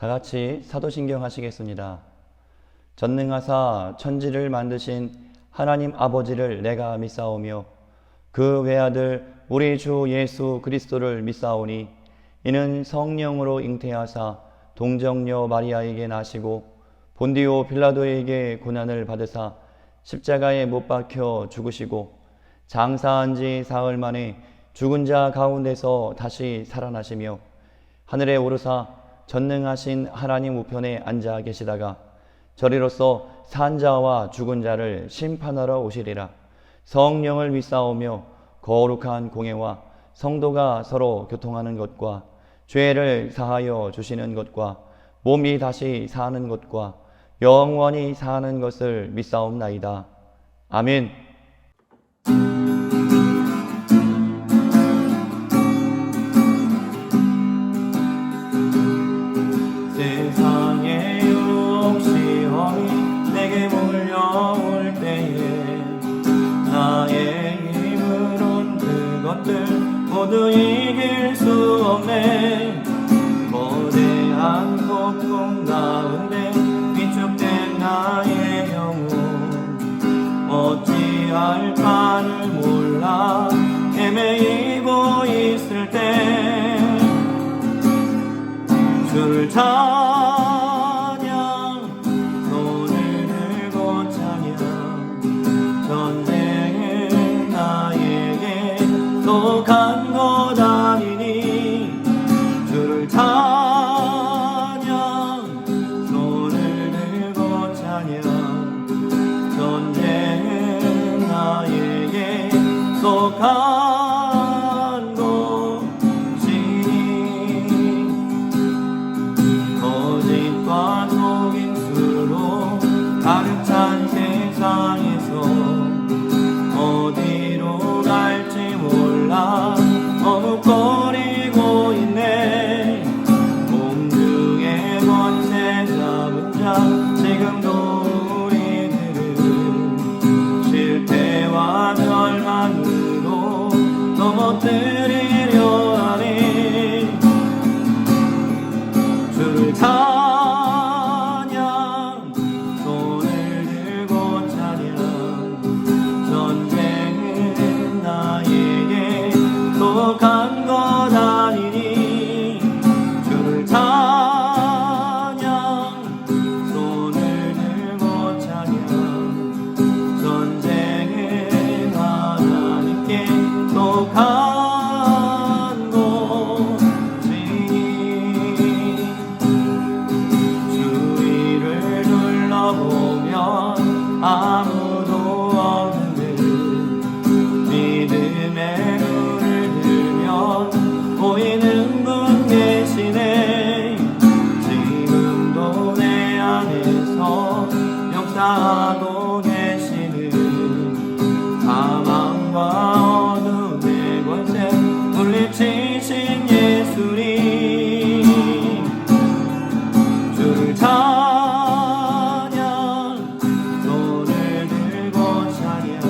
다 같이 사도신경 하시겠습니다. 전능하사 천지를 만드신 하나님 아버지를 내가 믿사오며 그 외아들 우리 주 예수 그리스도를 믿사오니 이는 성령으로 잉태하사 동정녀 마리아에게 나시고 본디오 빌라도에게 고난을 받으사 십자가에 못 박혀 죽으시고 장사한 지 사흘 만에 죽은 자 가운데서 다시 살아나시며 하늘에 오르사 전능하신 하나님 우편에 앉아 계시다가 저리로서 산 자와 죽은 자를 심판하러 오시리라. 성령을 믿사오며 거룩한 공예와 성도가 서로 교통하는 것과 죄를 사하여 주시는 것과 몸이 다시 사는 것과 영원히 사는 것을 믿사옵나이다. 아멘. 세상의 욕심이 내게 몰려올 때에 나의 힘으론 그것들 모두 이길 수 없네. 거대한 폭풍 가운데 위축된 나의 영혼 어찌할 바를 몰라 헤매이고 있을 때 주를 찬양 손을 들고 찬양 전쟁은 나에게 속한 것 아니니 주를 찬양 손을 들고 찬양 전쟁은 나에게 속한 것이니 거짓과 속임수로 가득 찬 세상에서 어디로 갈지 몰라 머뭇거리고 있네. 공중의 권세 잡은 자 지금도 우리들은 실패와 절망으로 넘어뜨리려 하니 주를 찬양 손을 들고 찬양 전쟁은 나에게 속한 것 아니니 주를 찬양 손을 들고 찬양 전쟁은 하나님께 속한 것이니 주위를 둘러보면 아무도 없는데 믿음의 눈을 들면 보이는 분 계시네. 지금도 내 안에서 역사하고 계시는 사망과 어둠의 권세 물리치신 예수님 주를 찬양 손을 들고 찬양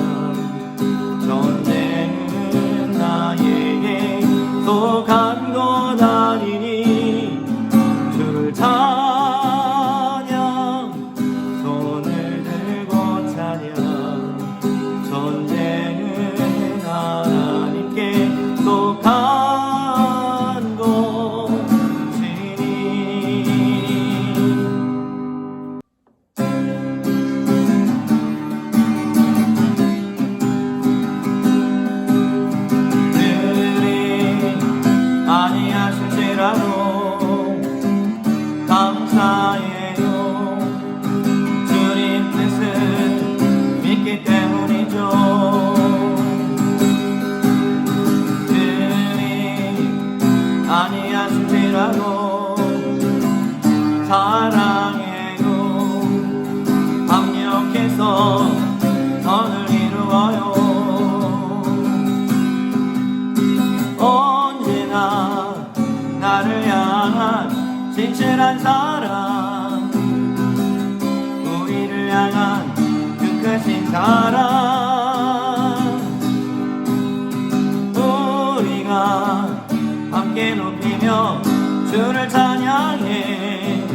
전쟁은 나에게 속한 것 아니니 주를 찬양 손을 들고 찬양 전쟁은 하나님께 속한 것이니 그들이 아니하실지라도 감사해요. 주님 뜻을 믿기 때문이죠. 그들이 아니하실지라도 사랑해요. 합력해서 선을 이루어요. 언제나 나를 향한 진실한 사랑 우리를 향한 그 크신 사랑 우리가 함께 높이며 주를 찬양해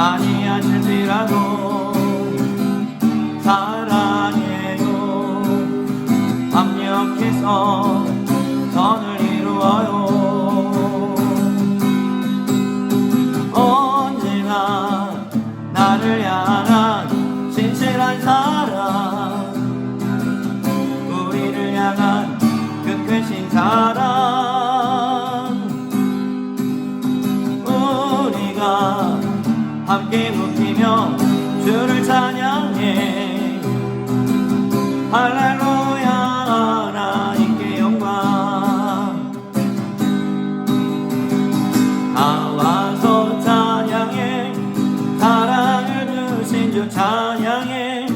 아니하실지라도 사랑해요. 합력해서 선을 이루어요. 언제나 나를 향한 진실한 사랑, 우리를 향한 그 크신 사랑, 우리가 함께 웃기며 주를 찬양해. 할렐루야, 하나님께 영광. 다 와서 찬양해. 사랑을 주신 주 찬양해.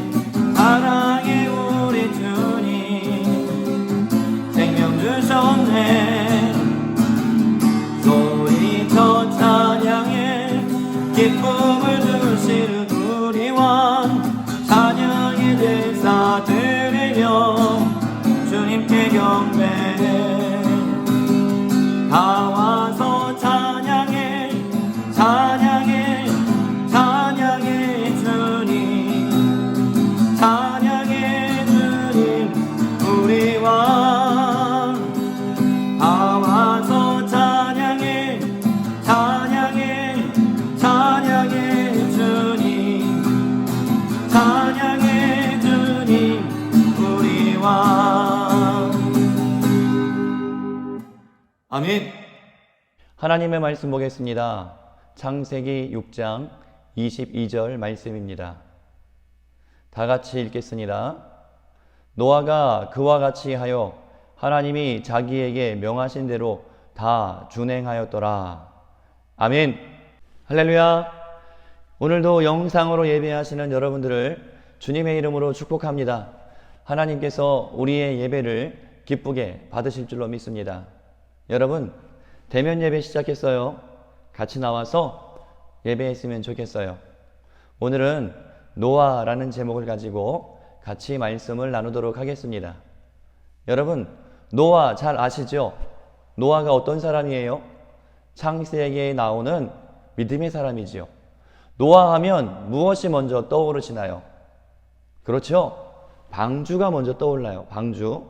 사랑해 우리 주님, 생명 주셨네. 소리쳐 찬양해. 기쁨을 주시는 우리 왕, 찬양의 제사 드리며 주님께 경배해. 다 와서 찬양해. 찬양해. 찬양해 주님, 찬양해 주님 우리 왕. 다 와서 찬양해. 찬양해. 찬양해 주님, 찬양해 주님 우리 왕. 아멘. 하나님의 말씀 보겠습니다. 창세기 6장 22절 말씀입니다. 다 같이 읽겠습니다. 노아가 그와 같이 하여 하나님이 자기에게 명하신 대로 다 준행하였더라. 아멘. 할렐루야. 오늘도 영상으로 예배하시는 여러분들을 주님의 이름으로 축복합니다. 하나님께서 우리의 예배를 기쁘게 받으실 줄로 믿습니다. 여러분, 대면 예배 시작했어요. 같이 나와서 예배했으면 좋겠어요. 오늘은 노아라는 제목을 가지고 같이 말씀을 나누도록 하겠습니다. 여러분, 노아 잘 아시죠? 노아가 어떤 사람이에요? 창세기에 나오는 믿음의 사람이지요. 노아 하면 무엇이 먼저 떠오르시나요? 그렇죠? 방주가 먼저 떠올라요. 방주.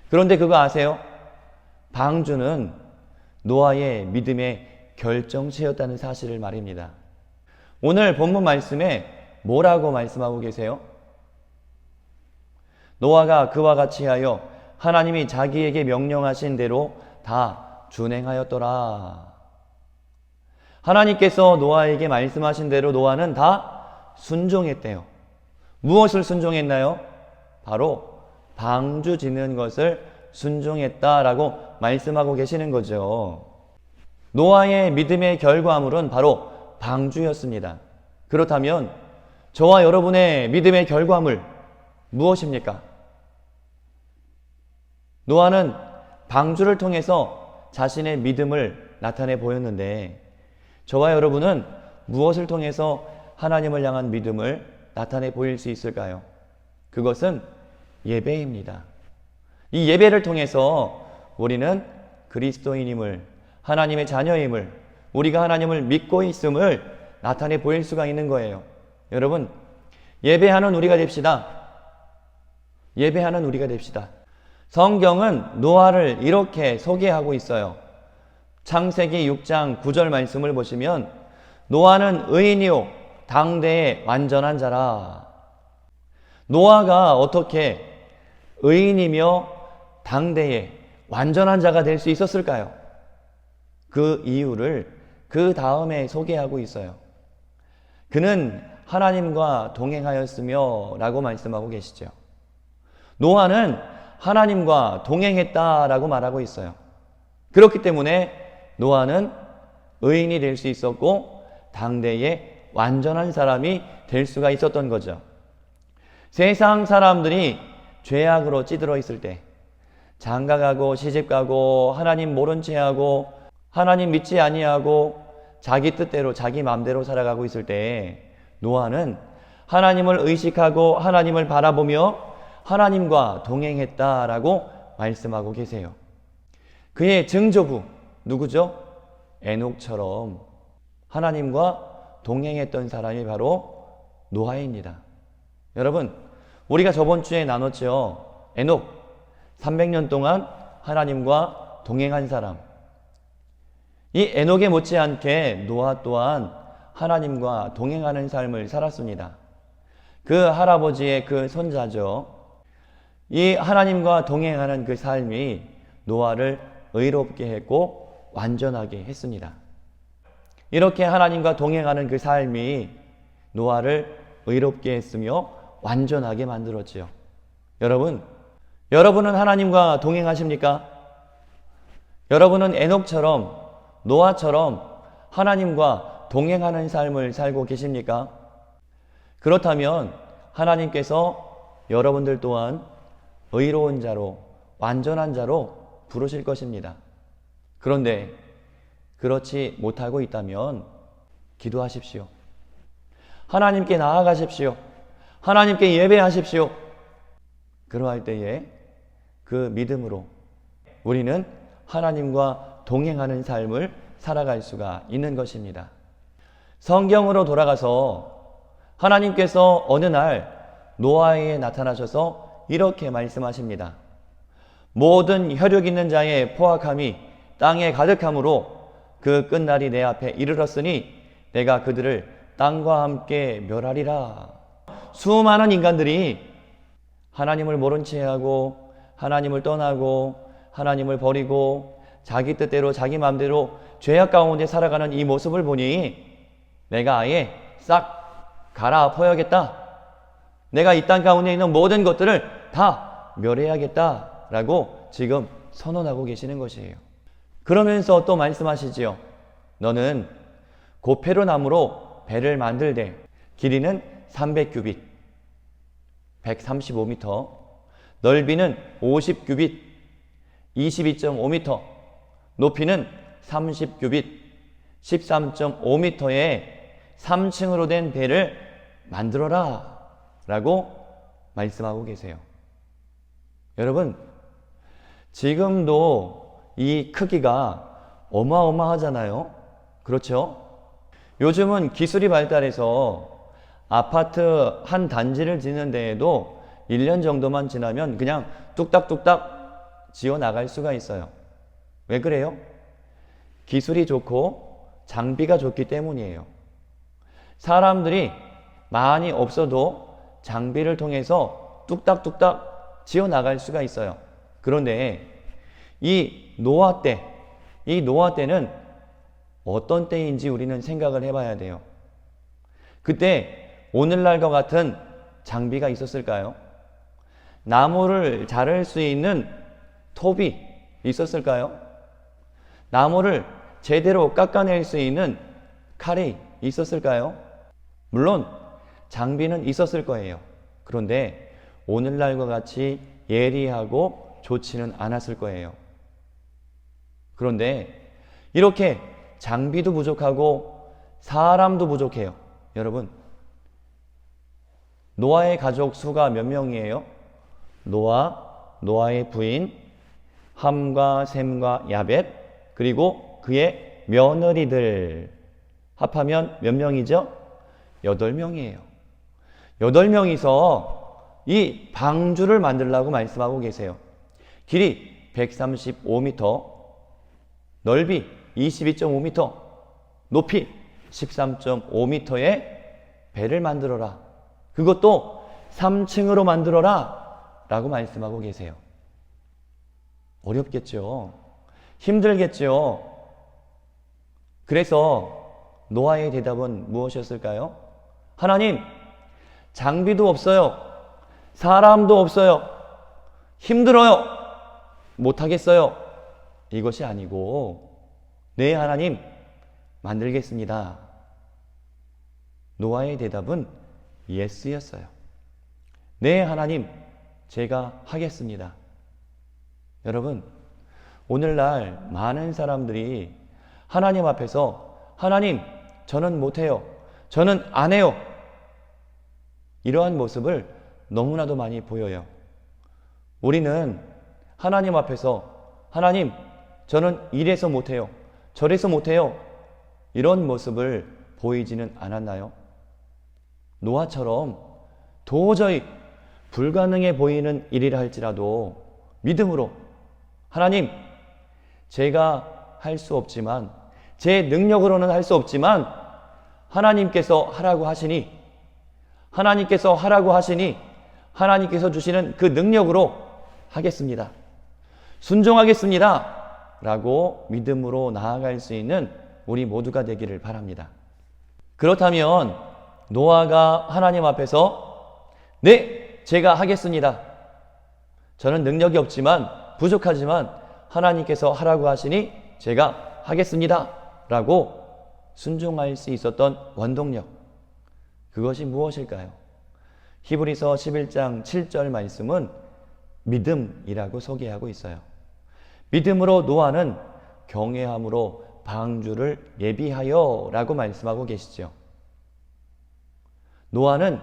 그런데 그거 아세요? 방주는 노아의 믿음의 결정체였다는 사실을 말입니다. 오늘 본문 말씀에 뭐라고 말씀하고 계세요? 노아가 그와 같이 하여 하나님이 자기에게 명령하신 대로 다 준행하였더라. 하나님께서 노아에게 말씀하신 대로 노아는 다 순종했대요. 무엇을 순종했나요? 바로 방주 짓는 것을 순종했다라고 말씀하고 계시는 거죠. 노아의 믿음의 결과물은 바로 방주였습니다. 그렇다면 저와 여러분의 믿음의 결과물 무엇입니까? 노아는 방주를 통해서 자신의 믿음을 나타내 보였는데 저와 여러분은 무엇을 통해서 하나님을 향한 믿음을 나타내 보일 수 있을까요? 그것은 예배입니다. 이 예배를 통해서 우리는 그리스도인임을, 하나님의 자녀임을, 우리가 하나님을 믿고 있음을 나타내 보일 수가 있는 거예요. 여러분, 예배하는 우리가 됩시다. 예배하는 우리가 됩시다. 성경은 노아를 이렇게 소개하고 있어요. 창세기 6장 9절 말씀을 보시면 노아는 의인이요 당대의 완전한 자라. 노아가 어떻게 의인이며 당대의 완전한 자가 될 수 있었을까요? 그 이유를 그 다음에 소개하고 있어요. 그는 하나님과 동행하였으며 라고 말씀하고 계시죠. 노아는 하나님과 동행했다라고 말하고 있어요. 그렇기 때문에 노아는 의인이 될 수 있었고 당대의 완전한 사람이 될 수가 있었던 거죠. 세상 사람들이 죄악으로 찌들어 있을 때, 장가가고 시집가고 하나님 모른 채하고 하나님 믿지 아니하고 자기 뜻대로 자기 마음대로 살아가고 있을 때 노아는 하나님을 의식하고 하나님을 바라보며 하나님과 동행했다라고 말씀하고 계세요. 그의 증조부 누구죠? 에녹처럼 하나님과 동행했던 사람이 바로 노아입니다. 여러분, 우리가 저번 주에 나눴죠. 에녹, 300년 동안 하나님과 동행한 사람. 이 에녹에 못지않게 노아 또한 하나님과 동행하는 삶을 살았습니다. 그 할아버지의 그 손자죠. 이 하나님과 동행하는 그 삶이 노아를 의롭게 했고 완전하게 했습니다. 이렇게 하나님과 동행하는 그 삶이 노아를 의롭게 했으며 완전하게 만들었지요. 여러분은 하나님과 동행하십니까? 여러분은 에녹처럼 노아처럼 하나님과 동행하는 삶을 살고 계십니까? 그렇다면 하나님께서 여러분들 또한 의로운 자로, 완전한 자로 부르실 것입니다. 그런데 그렇지 못하고 있다면 기도하십시오. 하나님께 나아가십시오. 하나님께 예배하십시오. 그러할 때에 그 믿음으로 우리는 하나님과 동행하는 삶을 살아갈 수가 있는 것입니다. 성경으로 돌아가서 하나님께서 어느 날 노아에게 나타나셔서 이렇게 말씀하십니다. 모든 혈육 있는 자의 포악함이 땅에 가득함으로 그 끝날이 내 앞에 이르렀으니 내가 그들을 땅과 함께 멸하리라. 수많은 인간들이 하나님을 모른 채 하고 하나님을 떠나고 하나님을 버리고 자기 뜻대로 자기 마음대로 죄악 가운데 살아가는 이 모습을 보니 내가 아예 싹 갈아엎어야겠다. 내가 이 땅 가운데 있는 모든 것들을 다 멸해야겠다라고 지금 선언하고 계시는 것이에요. 그러면서 또 말씀하시지요. 너는 고페로 나무로 배를 만들되 길이는 300규빗 135m, 넓이는 50규빗 22.5m, 높이는 30규빗 13.5m의 3층으로 된 배를 만들어라 라고 말씀하고 계세요. 여러분, 지금도 이 크기가 어마어마하잖아요. 그렇죠? 요즘은 기술이 발달해서 아파트 한 단지를 짓는 데에도 1년 정도만 지나면 그냥 뚝딱뚝딱 지어 나갈 수가 있어요. 왜 그래요? 기술이 좋고 장비가 좋기 때문이에요. 사람들이 많이 없어도 장비를 통해서 뚝딱뚝딱 지어 나갈 수가 있어요. 그런데 이 노아 때는 어떤 때인지 우리는 생각을 해봐야 돼요. 그때 오늘날과 같은 장비가 있었을까요? 나무를 자를 수 있는 톱이 있었을까요? 나무를 제대로 깎아낼 수 있는 칼이 있었을까요? 물론 장비는 있었을 거예요. 그런데 오늘날과 같이 예리하고 좋지는 않았을 거예요. 그런데 이렇게 장비도 부족하고 사람도 부족해요. 여러분, 노아의 가족 수가 몇 명이에요? 노아의 부인, 함과 셈과 야벳, 그리고 그의 며느리들 합하면 몇 명이죠? 8명이에요. 8명이서 이 방주를 만들라고 말씀하고 계세요. 길이 135m, 넓이 22.5m, 높이 13.5m의 배를 만들어라. 그것도 3층으로 만들어라 라고 말씀하고 계세요. 어렵겠죠. 힘들겠죠. 그래서 노아의 대답은 무엇이었을까요? 하나님, 장비도 없어요. 사람도 없어요. 힘들어요. 못하겠어요. 이것이 아니고, 네, 하나님, 만들겠습니다. 노아의 대답은 예스였어요. 네, 하나님, 제가 하겠습니다. 여러분, 오늘날 많은 사람들이 하나님 앞에서 하나님, 저는 못해요. 저는 안 해요. 이러한 모습을 너무나도 많이 보여요. 우리는 하나님 앞에서 하나님, 저는 이래서 못해요. 저래서 못해요. 이런 모습을 보이지는 않았나요? 노아처럼 도저히 불가능해 보이는 일이라 할지라도 믿음으로 하나님, 제가 할 수 없지만, 제 능력으로는 할 수 없지만 하나님께서 하라고 하시니, 하나님께서 하라고 하시니 하나님께서 주시는 그 능력으로 하겠습니다, 순종하겠습니다 라고 믿음으로 나아갈 수 있는 우리 모두가 되기를 바랍니다. 그렇다면 노아가 하나님 앞에서 네, 제가 하겠습니다, 저는 능력이 없지만 부족하지만 하나님께서 하라고 하시니 제가 하겠습니다 라고 순종할 수 있었던 원동력, 그것이 무엇일까요? 히브리서 11장 7절 말씀은 믿음이라고 소개하고 있어요. 믿음으로 노아는 경외함으로 방주를 예비하여 라고 말씀하고 계시죠. 노아는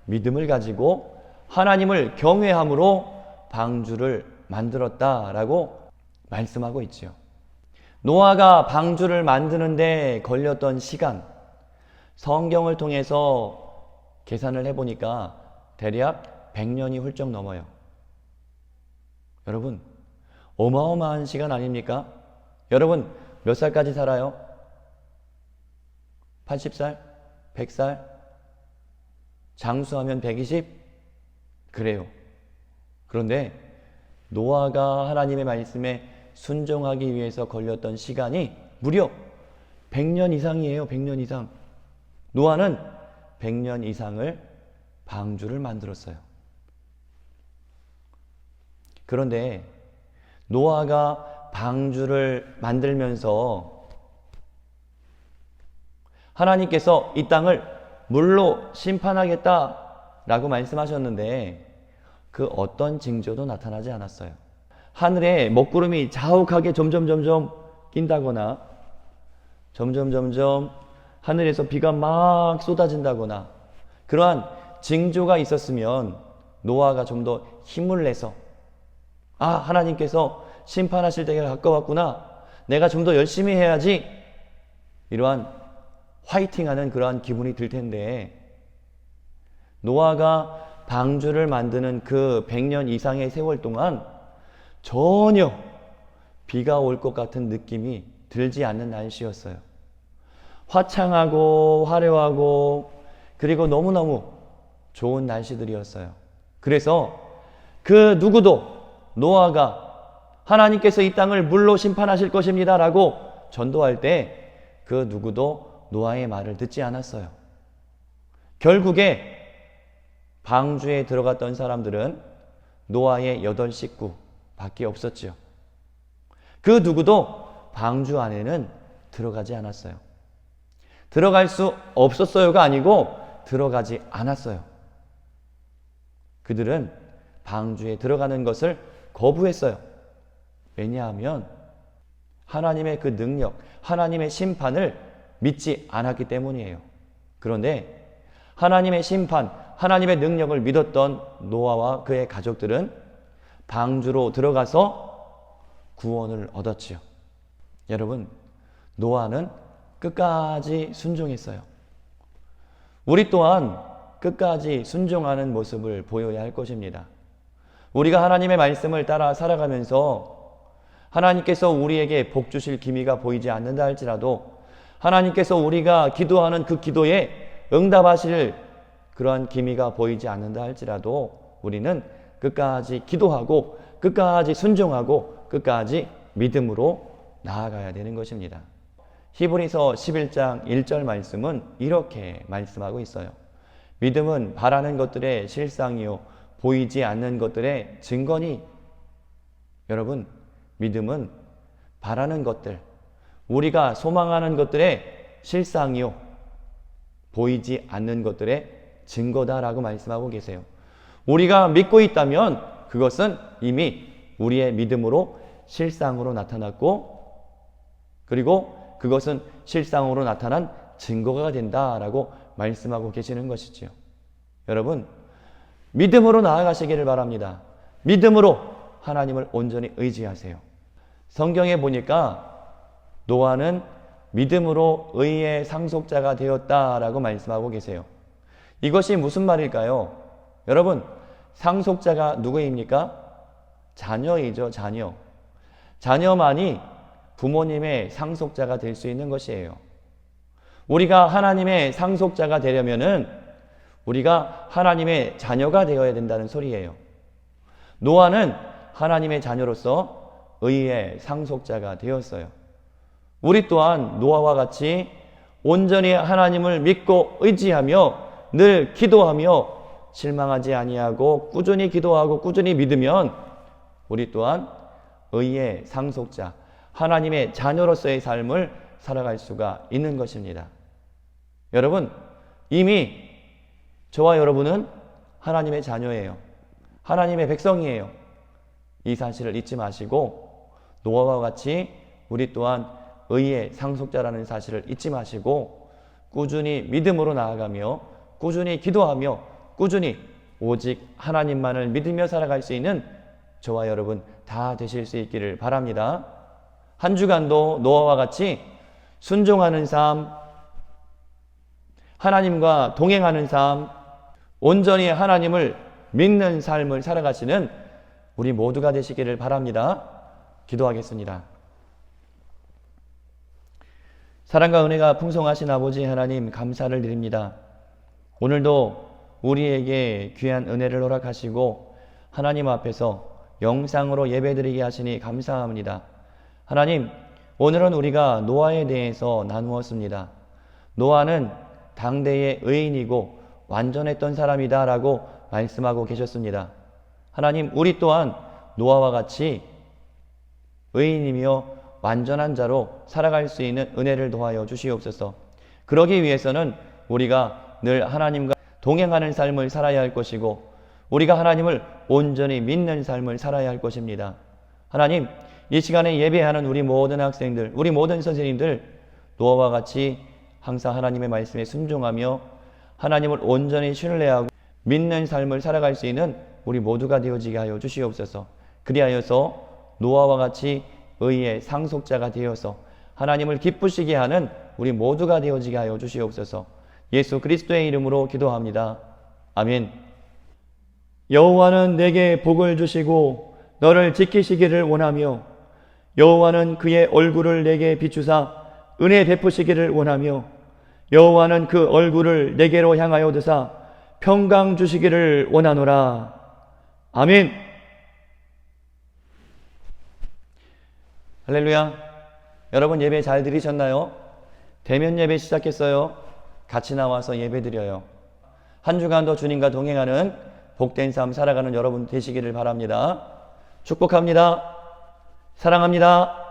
믿음을 가지고 하나님을 경외함으로 방주를 만들었다라고 말씀하고 있지요. 노아가 방주를 만드는데 걸렸던 시간, 성경을 통해서 계산을 해보니까 대략 100년이 훌쩍 넘어요. 여러분, 어마어마한 시간 아닙니까? 여러분, 몇 살까지 살아요? 80살? 100살? 장수하면 120? 그래요. 그런데 노아가 하나님의 말씀에 순종하기 위해서 걸렸던 시간이 무려 100년 이상이에요. 100년 이상. 노아는 100년 이상을 방주를 만들었어요. 그런데 노아가 방주를 만들면서 하나님께서 이 땅을 물로 심판하겠다라고 말씀하셨는데 그 어떤 징조도 나타나지 않았어요. 하늘에 먹구름이 자욱하게 점점 낀다거나 점점 하늘에서 비가 막 쏟아진다거나 그러한 징조가 있었으면 노아가 좀 더 힘을 내서 하나님께서 심판하실 때가 가까웠구나, 내가 좀 더 열심히 해야지, 이러한 화이팅하는 그러한 기분이 들 텐데 노아가 방주를 만드는 그 100년 이상의 세월 동안 전혀 비가 올 것 같은 느낌이 들지 않는 날씨였어요. 화창하고 화려하고 그리고 너무너무 좋은 날씨들이었어요. 그래서 그 누구도 노아가 하나님께서 이 땅을 물로 심판하실 것입니다 라고 전도할 때 그 누구도 노아의 말을 듣지 않았어요. 결국에 방주에 들어갔던 사람들은 노아의 8 식구 밖에 없었죠. 그 누구도 방주 안에는 들어가지 않았어요. 들어갈 수 없었어요가 아니고 들어가지 않았어요. 그들은 방주에 들어가는 것을 거부했어요. 왜냐하면 하나님의 그 능력, 하나님의 심판을 믿지 않았기 때문이에요. 그런데 하나님의 심판, 하나님의 능력을 믿었던 노아와 그의 가족들은 방주로 들어가서 구원을 얻었지요. 여러분, 노아는 끝까지 순종했어요. 우리 또한 끝까지 순종하는 모습을 보여야 할 것입니다. 우리가 하나님의 말씀을 따라 살아가면서 하나님께서 우리에게 복 주실 기미가 보이지 않는다 할지라도 하나님께서 우리가 기도하는 그 기도에 응답하실 그러한 기미가 보이지 않는다 할지라도 우리는 끝까지 기도하고 끝까지 순종하고 끝까지 믿음으로 나아가야 되는 것입니다. 히브리서 11장 1절 말씀은 이렇게 말씀하고 있어요. 믿음은 바라는 것들의 실상이요 보이지 않는 것들의 증거니. 여러분, 믿음은 바라는 것들, 우리가 소망하는 것들의 실상이요 보이지 않는 것들의 증거다라고 말씀하고 계세요. 우리가 믿고 있다면 그것은 이미 우리의 믿음으로 실상으로 나타났고 그리고 그것은 실상으로 나타난 증거가 된다라고 말씀하고 계시는 것이지요. 여러분, 믿음으로 나아가시기를 바랍니다. 믿음으로 하나님을 온전히 의지하세요. 성경에 보니까 노아는 믿음으로 의의 상속자가 되었다라고 말씀하고 계세요. 이것이 무슨 말일까요? 여러분, 상속자가 누구입니까? 자녀이죠, 자녀. 자녀만이 부모님의 상속자가 될 수 있는 것이에요. 우리가 하나님의 상속자가 되려면은 우리가 하나님의 자녀가 되어야 된다는 소리예요. 노아는 하나님의 자녀로서 의의 상속자가 되었어요. 우리 또한 노아와 같이 온전히 하나님을 믿고 의지하며 늘 기도하며 실망하지 아니하고 꾸준히 기도하고 꾸준히 믿으면 우리 또한 의의 상속자, 하나님의 자녀로서의 삶을 살아갈 수가 있는 것입니다. 여러분, 이미 저와 여러분은 하나님의 자녀예요. 하나님의 백성이에요. 이 사실을 잊지 마시고 노아와 같이 우리 또한 의의 상속자라는 사실을 잊지 마시고 꾸준히 믿음으로 나아가며 꾸준히 기도하며 꾸준히 오직 하나님만을 믿으며 살아갈 수 있는 저와 여러분 다 되실 수 있기를 바랍니다. 한 주간도 노아와 같이 순종하는 삶, 하나님과 동행하는 삶, 온전히 하나님을 믿는 삶을 살아가시는 우리 모두가 되시기를 바랍니다. 기도하겠습니다. 사랑과 은혜가 풍성하신 아버지 하나님 감사를 드립니다. 오늘도 우리에게 귀한 은혜를 허락하시고 하나님 앞에서 영상으로 예배드리게 하시니 감사합니다. 하나님, 오늘은 우리가 노아에 대해서 나누었습니다. 노아는 당대의 의인이고 완전했던 사람이다 라고 말씀하고 계셨습니다. 하나님, 우리 또한 노아와 같이 의인이며 완전한 자로 살아갈 수 있는 은혜를 더하여 주시옵소서. 그러기 위해서는 우리가 늘 하나님과 동행하는 삶을 살아야 할 것이고 우리가 하나님을 온전히 믿는 삶을 살아야 할 것입니다. 하나님, 이 시간에 예배하는 우리 모든 학생들, 우리 모든 선생님들 노아와 같이 항상 하나님의 말씀에 순종하며 하나님을 온전히 신뢰하고 믿는 삶을 살아갈 수 있는 우리 모두가 되어지게 하여 주시옵소서. 그리하여서 노아와 같이 의의 상속자가 되어서 하나님을 기쁘시게 하는 우리 모두가 되어지게 하여 주시옵소서. 예수 그리스도의 이름으로 기도합니다. 아멘. 여호와는 내게 복을 주시고 너를 지키시기를 원하며 여호와는 그의 얼굴을 내게 비추사 은혜 베푸시기를 원하며 여호와는 그 얼굴을 내게로 향하여 드사 평강 주시기를 원하노라. 아멘. 할렐루야. 여러분 예배 잘 드리셨나요? 대면 예배 시작했어요. 같이 나와서 예배 드려요. 한 주간도 주님과 동행하는 복된 삶 살아가는 여러분 되시기를 바랍니다. 축복합니다. 사랑합니다.